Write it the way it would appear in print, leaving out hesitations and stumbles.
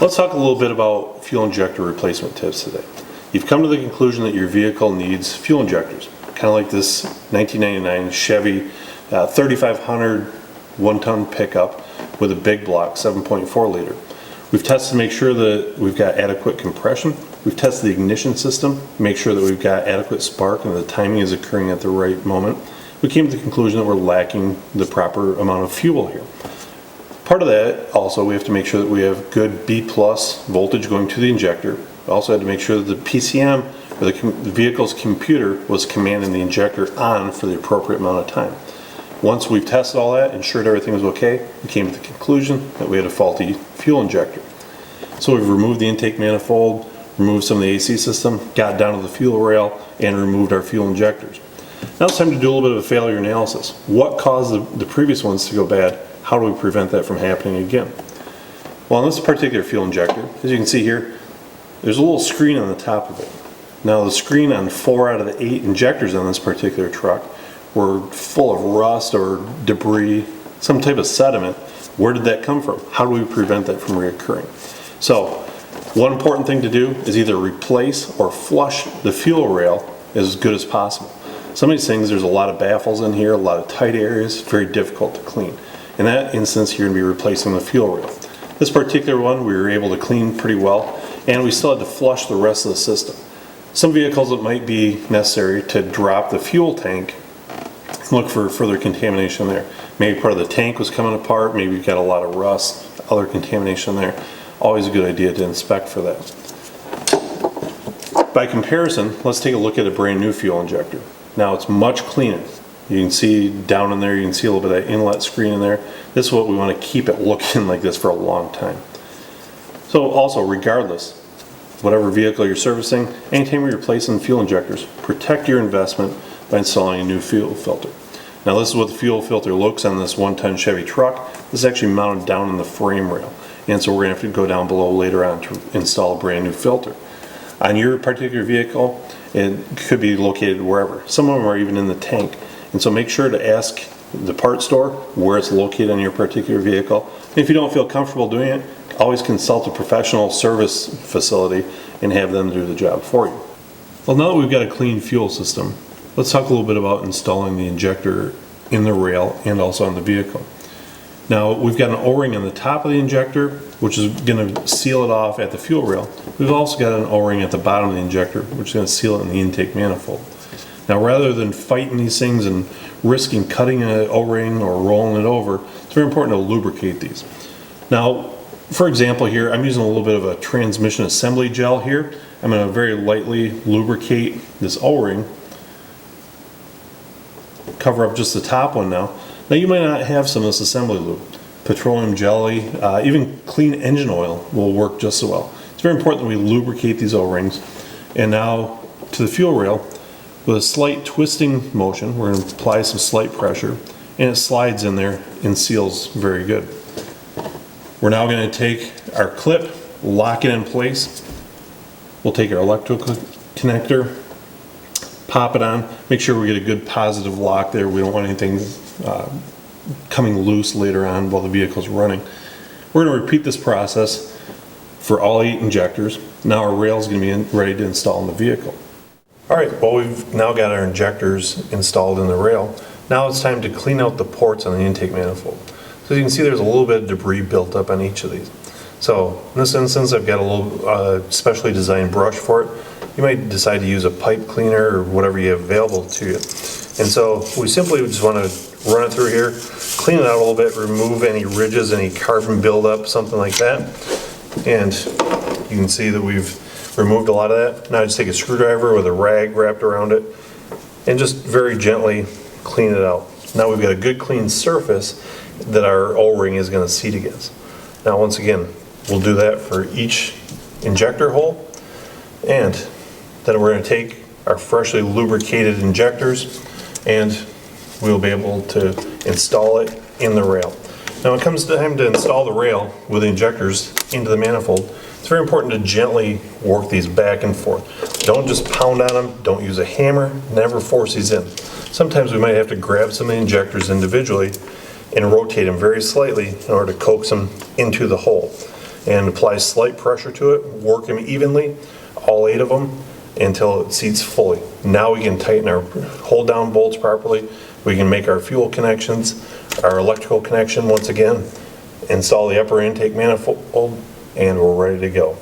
Let's talk a little bit about fuel injector replacement tips today. You've come to the conclusion that your vehicle needs fuel injectors, kind of like this 1999 Chevy 3500 one-ton pickup with a big block 7.4 liter. We've tested to make sure that we've got adequate compression. We've tested the ignition system, make sure that we've got adequate spark and the timing is occurring at the right moment. We came to the conclusion that we're lacking the proper amount of fuel here. Part of that also, we have to make sure that we have good B+ voltage going to the injector. We also had to make sure that the PCM, or the vehicle's computer, was commanding the injector on for the appropriate amount of time. Once we've tested all that, ensured everything was okay, we came to the conclusion that we had a faulty fuel injector. So we've removed the intake manifold, removed some of the AC system, got down to the fuel rail, and removed our fuel injectors. Now it's time to do a little bit of a failure analysis. What caused the previous ones to go bad? How do we prevent that from happening again? Well, on this particular fuel injector, as you can see here, there's a little screen on the top of it. Now the screen on 4 out of the 8 injectors on this particular truck were full of rust or debris, some type of sediment. Where did that come from? How do we prevent that from reoccurring? So, one important thing to do is either replace or flush the fuel rail as good as possible. Some of these things, there's a lot of baffles in here, a lot of tight areas, very difficult to clean. In that instance, you're going to be replacing the fuel rail. This particular one, we were able to clean pretty well, and we still had to flush the rest of the system. Some vehicles, it might be necessary to drop the fuel tank and look for further contamination there. Maybe part of the tank was coming apart, maybe you've got a lot of rust, other contamination there. Always a good idea to inspect for that. By comparison, let's take a look at a brand new fuel injector. Now it's much cleaner. You can see down in there, you can see a little bit of that inlet screen in there. This is what we want to keep it looking like this for a long time. So also, regardless, whatever vehicle you're servicing, anytime you're replacing fuel injectors, protect your investment by installing a new fuel filter. Now this is what the fuel filter looks on this 1-ton Chevy truck. This is actually mounted down in the frame rail. And so we're going to have to go down below later on to install a brand new filter. On your particular vehicle, it could be located wherever. Some of them are even in the tank. And so make sure to ask the parts store where it's located on your particular vehicle. And if you don't feel comfortable doing it, always consult a professional service facility and have them do the job for you. Well, now that we've got a clean fuel system, let's talk a little bit about installing the injector in the rail and also on the vehicle. Now, we've got an O-ring on the top of the injector, which is going to seal it off at the fuel rail. We've also got an O-ring at the bottom of the injector, which is going to seal it in the intake manifold. Now, rather than fighting these things and risking cutting an O-ring or rolling it over, it's very important to lubricate these. Now, for example here, I'm using a little bit of a transmission assembly gel here. I'm going to very lightly lubricate this O-ring, cover up just the top one now. Now you might not have some of this assembly lube. Petroleum jelly, even clean engine oil will work just as well. It's very important that we lubricate these O-rings. And now to the fuel rail, with a slight twisting motion, we're going to apply some slight pressure, and it slides in there and seals very good. We're now going to take our clip, lock it in place. We'll take our electrical connector, pop it on, make sure we get a good positive lock there. We don't want anything coming loose later on while the vehicle's running. We're going to repeat this process for all 8 injectors. Now our rail is going to be ready to install in the vehicle. Alright, well, we've now got our injectors installed in the rail. Now it's time to clean out the ports on the intake manifold. So you can see there's a little bit of debris built up on each of these. So in this instance, I've got a little specially designed brush for it. You might decide to use a pipe cleaner or whatever you have available to you. And so we simply just want to run it through here, clean it out a little bit, remove any ridges, any carbon buildup, something like that. And you can see that we've removed a lot of that. Now I just take a screwdriver with a rag wrapped around it and just very gently clean it out. Now we've got a good clean surface that our O-ring is going to seat against. Now once again, we'll do that for each injector hole, and then we're going to take our freshly lubricated injectors and we'll be able to install it in the rail. Now when it comes time to install the rail with the injectors into the manifold, it's very important to gently work these back and forth. Don't just pound on them, don't use a hammer, never force these in. Sometimes we might have to grab some of the injectors individually and rotate them very slightly in order to coax them into the hole. and apply slight pressure to it, work them evenly, all 8 of them, until it seats fully. Now we can tighten our hold down bolts properly. We can make our fuel connections, our electrical connection once again, install the upper intake manifold, and we're ready to go.